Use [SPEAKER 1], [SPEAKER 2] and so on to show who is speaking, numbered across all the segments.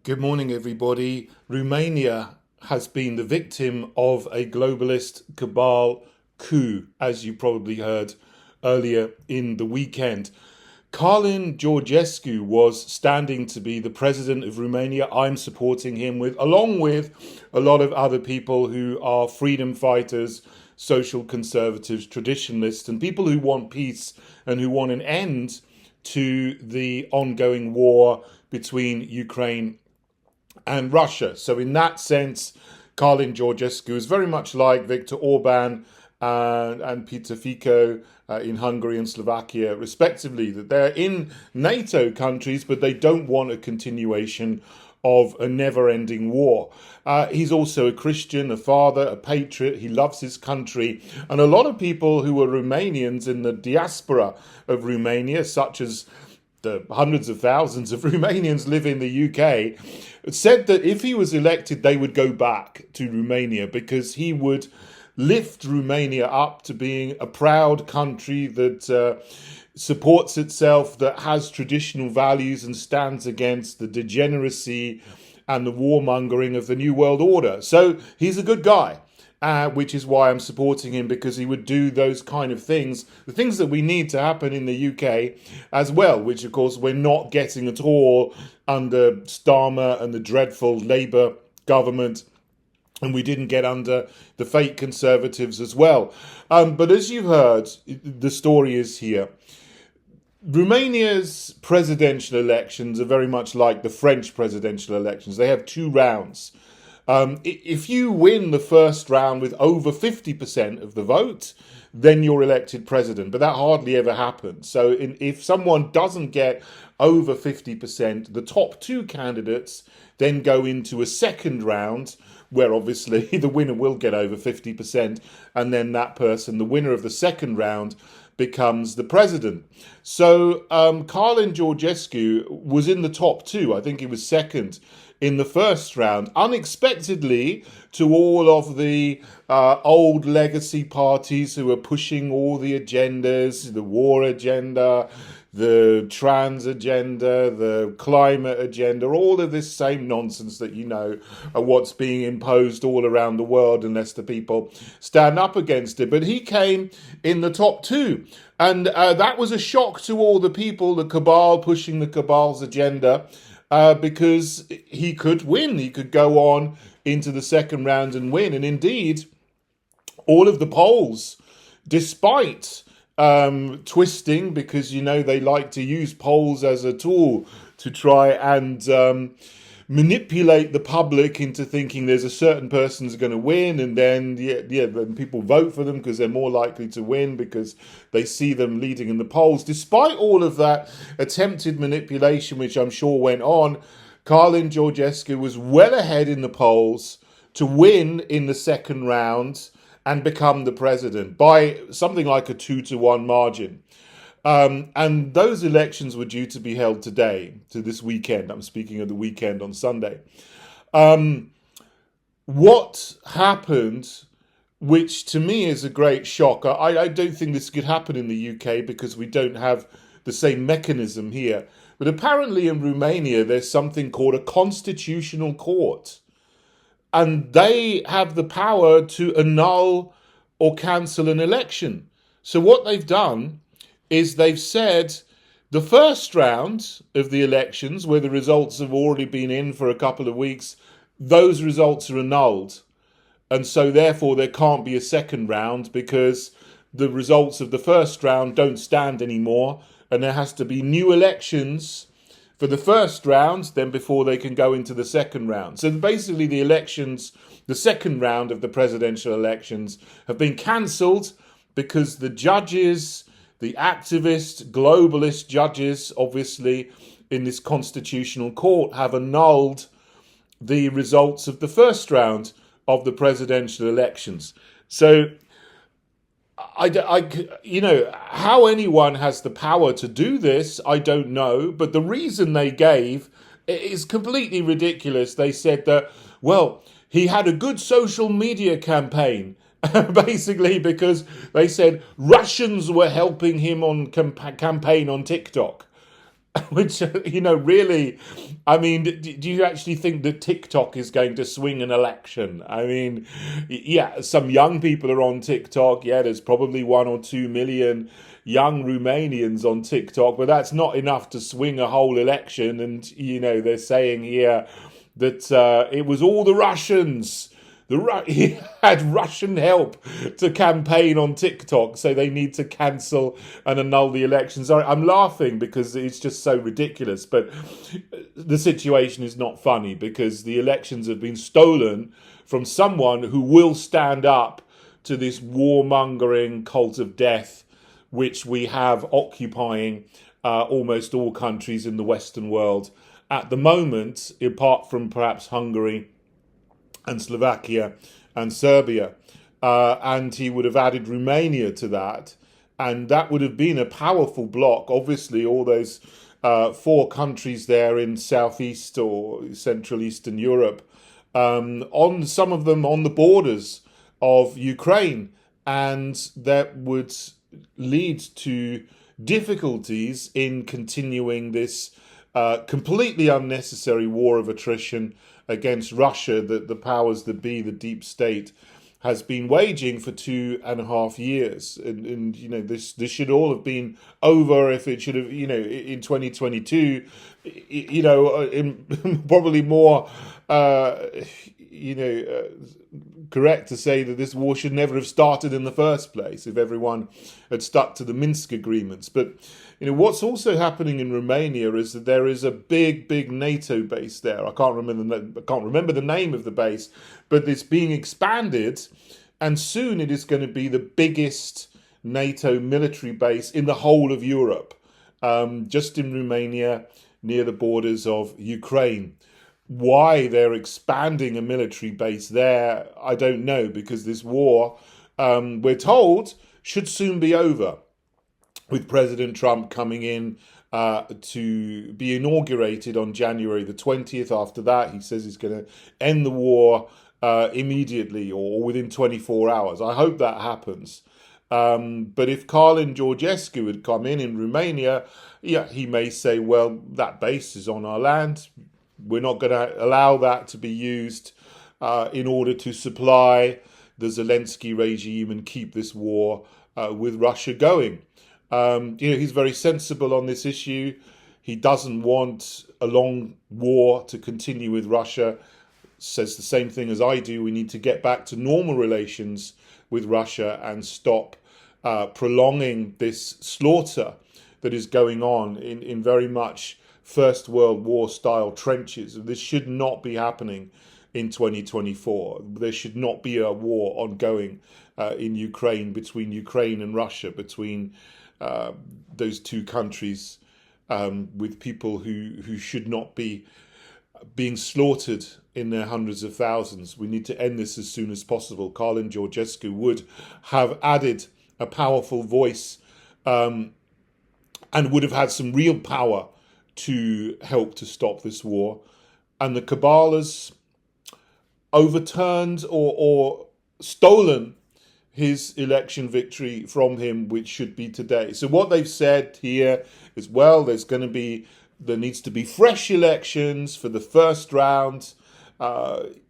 [SPEAKER 1] Good morning, everybody. Romania has been the victim of a globalist cabal coup, as you probably heard earlier in the weekend. Calin Georgescu was standing to be the president of Romania. I'm supporting him along with a lot of other people who are freedom fighters, social conservatives, traditionalists, and people who want peace and who want an end to the ongoing war between Ukraine and Russia. So in that sense, Calin Georgescu is very much like Viktor Orban and Peter Fico in Hungary and Slovakia, respectively, that they're in NATO countries, but they don't want a continuation of a never-ending war. He's also a Christian, a father, a patriot. He loves his country. And a lot of people who are Romanians in the diaspora of Romania, such as the hundreds of thousands of Romanians live in the UK, said that if he was elected, they would go back to Romania because he would lift Romania up to being a proud country that supports itself, that has traditional values and stands against the degeneracy and the warmongering of the New World Order. So he's a good guy. Which is why I'm supporting him, because he would do those kind of things, the things that we need to happen in the UK as well, which of course we're not getting at all under Starmer and the dreadful Labour government, and we didn't get under the fake Conservatives as well. But as you've heard, the story is here. Romania's presidential elections are very much like the French presidential elections. They have two rounds. If you win the first round with over 50% of the vote, then you're elected president. But that hardly ever happens. So if someone doesn't get over 50%, the top two candidates then go into a second round where obviously the winner will get over 50%. And then that person, the winner of the second round, becomes the president. So Calin Georgescu was in the top two. I think he was second in the first round, unexpectedly, to all of the old legacy parties who are pushing all the agendas, the war agenda, the trans agenda, the climate agenda, all of this same nonsense that you know are what's being imposed all around the world unless the people stand up against it. But he came in the top two. And that was a shock to all the people, the cabal pushing the cabal's agenda, because he could win. He could go on into the second round and win. And indeed, all of the polls, despite twisting, because, you know, they like to use polls as a tool to try and manipulate the public into thinking there's a certain person's going to win, and then then people vote for them because they're more likely to win because they see them leading in the polls. Despite all of that attempted manipulation, which I'm sure went on, Calin Georgescu was well ahead in the polls to win in the second round and become the president by something like a 2-1 margin. And those elections were due to be held today, to this weekend. I'm speaking of the weekend on Sunday. What happened, which to me is a great shock, I don't think this could happen in the UK because we don't have the same mechanism here. But apparently in Romania, there's something called a constitutional court. And they have the power to annul or cancel an election. So what they've done is they've said the first round of the elections, where the results have already been in for a couple of weeks, those results are annulled. And so therefore there can't be a second round because the results of the first round don't stand anymore. And there has to be new elections for the first round, then before they can go into the second round. So basically the elections, the second round of the presidential elections, have been cancelled because the judges, the activist, globalist judges, obviously, in this constitutional court, have annulled the results of the first round of the presidential elections. So, how anyone has the power to do this, I don't know. But the reason they gave is completely ridiculous. They said that, well, he had a good social media campaign. Basically, because they said Russians were helping him on campaign on TikTok. Which, really, I mean, do you actually think that TikTok is going to swing an election? I mean, yeah, some young people are on TikTok. Yeah, there's probably 1 or 2 million young Romanians on TikTok, but that's not enough to swing a whole election. And, they're saying here that it was all the Russians. He had Russian help to campaign on TikTok, so they need to cancel and annul the elections. I'm laughing because it's just so ridiculous, but the situation is not funny because the elections have been stolen from someone who will stand up to this warmongering cult of death, which we have occupying almost all countries in the Western world at the moment, apart from perhaps Hungary and Slovakia and Serbia. And he would have added Romania to that. And that would have been a powerful bloc. Obviously, all those 4 countries there in Southeast or Central Eastern Europe, on some of them on the borders of Ukraine. And that would lead to difficulties in continuing this completely unnecessary war of attrition against Russia that the powers that be, the deep state, has been waging for 2.5 years. And this should all have been over if it should have, in 2022, probably more, correct to say that this war should never have started in the first place if everyone had stuck to the Minsk agreements. But what's also happening in Romania is that there is a big NATO base there. I can't remember the name of the base, but it's being expanded, and soon it is going to be the biggest NATO military base in the whole of Europe, just in Romania, near the borders of Ukraine. Why they're expanding a military base there, I don't know, because this war, we're told, should soon be over, with President Trump coming in to be inaugurated on January the 20th. After that, he says he's going to end the war immediately or within 24 hours. I hope that happens. But if Calin Georgescu had come in Romania, yeah, he may say, well, that base is on our land. We're not going to allow that to be used in order to supply the Zelensky regime and keep this war with Russia going. He's very sensible on this issue. He doesn't want a long war to continue with Russia. Says the same thing as I do. We need to get back to normal relations with Russia and stop prolonging this slaughter that is going on in very much First World War style trenches. This should not be happening in 2024. There should not be a war ongoing in Ukraine, between Ukraine and Russia, between those two countries, with people who should not be being slaughtered in their hundreds of thousands. We need to end this as soon as possible. Calin Georgescu would have added a powerful voice and would have had some real power to help to stop this war. And the cabal has overturned or stolen his election victory from him, which should be today. So what they've said here is, well, there needs to be fresh elections for the first round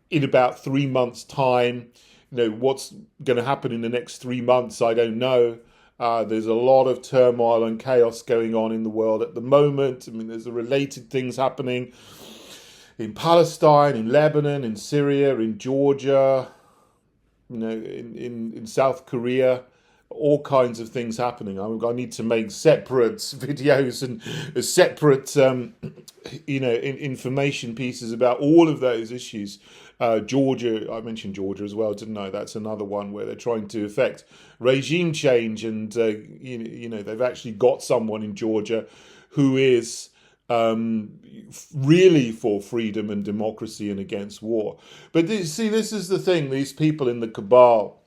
[SPEAKER 1] in about 3 months' time. What's going to happen in the next 3 months, I don't know. There's a lot of turmoil and chaos going on in the world at the moment. I mean, there's related things happening in Palestine, in Lebanon, in Syria, in Georgia, in South Korea, all kinds of things happening. I need to make separate videos and separate, information pieces about all of those issues. Georgia, I mentioned Georgia as well, didn't I? That's another one where they're trying to effect regime change, and they've actually got someone in Georgia who is really for freedom and democracy and against war. But this is the thing, these people in the cabal,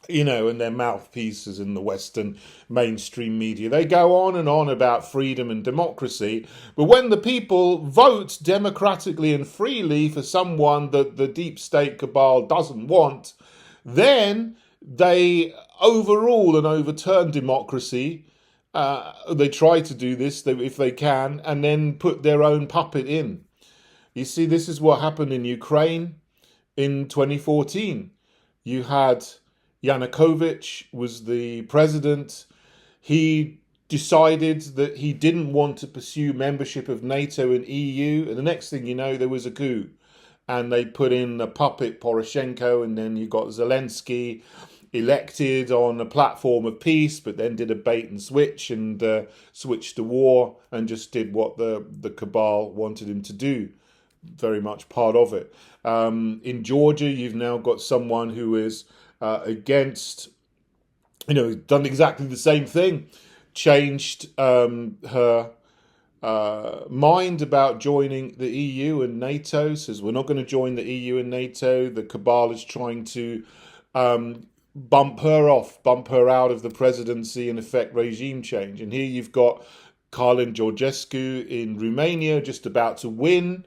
[SPEAKER 1] and their mouthpieces in the Western mainstream media, they go on and on about freedom and democracy, but when the people vote democratically and freely for someone that the deep state cabal doesn't want, then they overrule and overturn democracy They try to do this if they can, and then put their own puppet in. You see, this is what happened in Ukraine in 2014. You had Yanukovych was the president. He decided that he didn't want to pursue membership of NATO and EU, and the next thing you know, there was a coup, and they put in a puppet, Poroshenko, and then you got Zelensky elected on a platform of peace, but then did a bait and switch and switched to war and just did what the cabal wanted him to do. Very much part of it. In Georgia, you've now got someone who is against, done exactly the same thing, changed her mind about joining the EU and NATO, says we're not going to join the EU and NATO. The cabal is trying to bump her out of the presidency and effect regime change. And here you've got Calin Georgescu in Romania just about to win.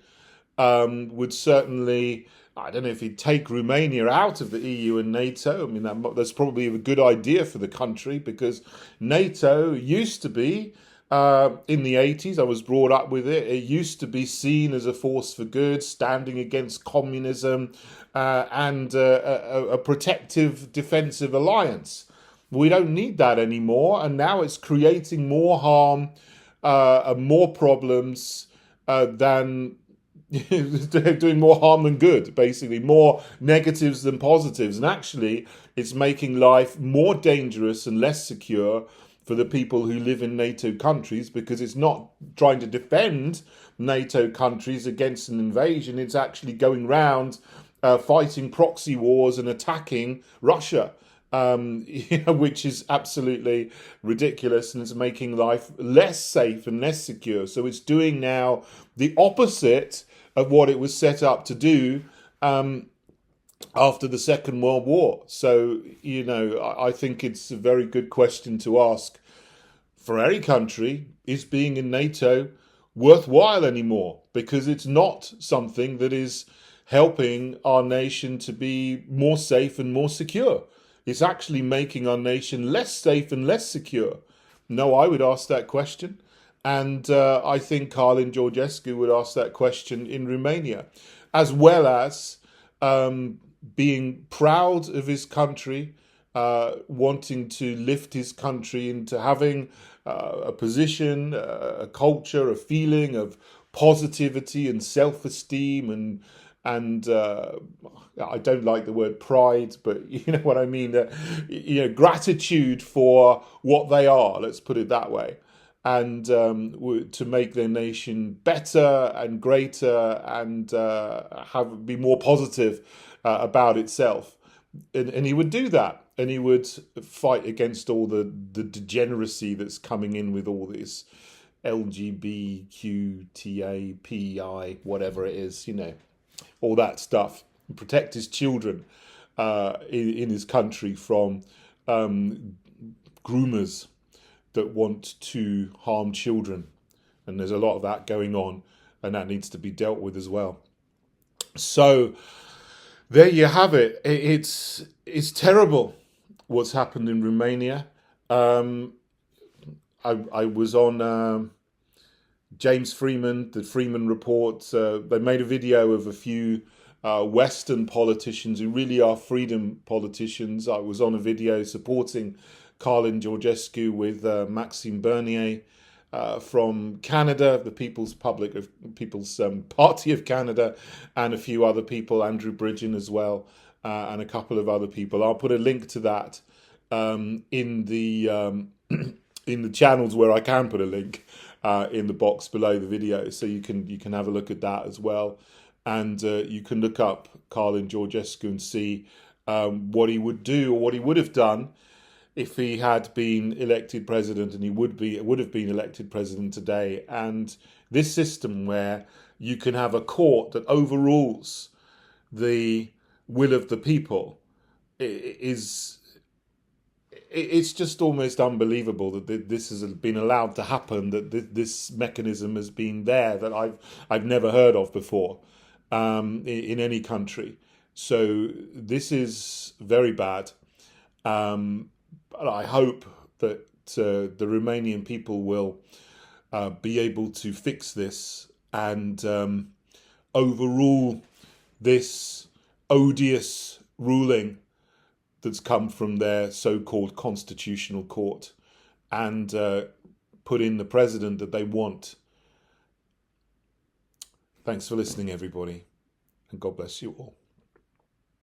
[SPEAKER 1] Would certainly, I don't know if he'd take Romania out of the EU and NATO. I mean, that's probably a good idea for the country, because NATO used to be, in the 80s, I was brought up with it, it used to be seen as a force for good, standing against communism, and a protective, defensive alliance. We don't need that anymore, and now it's creating more harm and more problems than doing more harm than good, basically, more negatives than positives. And actually, it's making life more dangerous and less secure for the people who live in NATO countries, because it's not trying to defend NATO countries against an invasion. It's actually going round fighting proxy wars and attacking Russia, which is absolutely ridiculous, and it's making life less safe and less secure. So it's doing now the opposite of what it was set up to do after the Second World War. So, I think it's a very good question to ask for any country, is being in NATO worthwhile anymore? Because it's not something that is helping our nation to be more safe and more secure. It's actually making our nation less safe and less secure. No, I would ask that question. And I think Calin Georgescu would ask that question in Romania, as well as being proud of his country, wanting to lift his country into having a position, a culture, a feeling of positivity and self-esteem, and I don't like the word pride, but you know what I mean. Gratitude for what they are. Let's put it that way. And to make their nation better and greater, and be more positive about itself. And he would do that, and he would fight against all the degeneracy that's coming in with all this LGBTQTAPI, whatever it is, all that stuff, and protect his children in his country from groomers that want to harm children. And there's a lot of that going on, and that needs to be dealt with as well. So there you have it. It's terrible what's happened in Romania. I was on James Freeman, the Freeman Report. They made a video of a few Western politicians who really are freedom politicians. I was on a video supporting Calin Georgescu with Maxime Bernier from Canada, the People's Party of Canada, and a few other people, Andrew Bridgen as well, and a couple of other people. I'll put a link to that in the channels where I can put a link in the box below the video, so you can have a look at that as well, and you can look up Calin Georgescu and see what he would do, or what he would have done if he had been elected president, and he would have been elected president today. And this system where you can have a court that overrules the will of the people it's just almost unbelievable that this has been allowed to happen, that this mechanism has been there, that I've never heard of before in any country. So this is very bad. But I hope that the Romanian people will be able to fix this and overrule this odious ruling that's come from their so-called constitutional court and put in the president that they want. Thanks for listening, everybody, and God bless you all.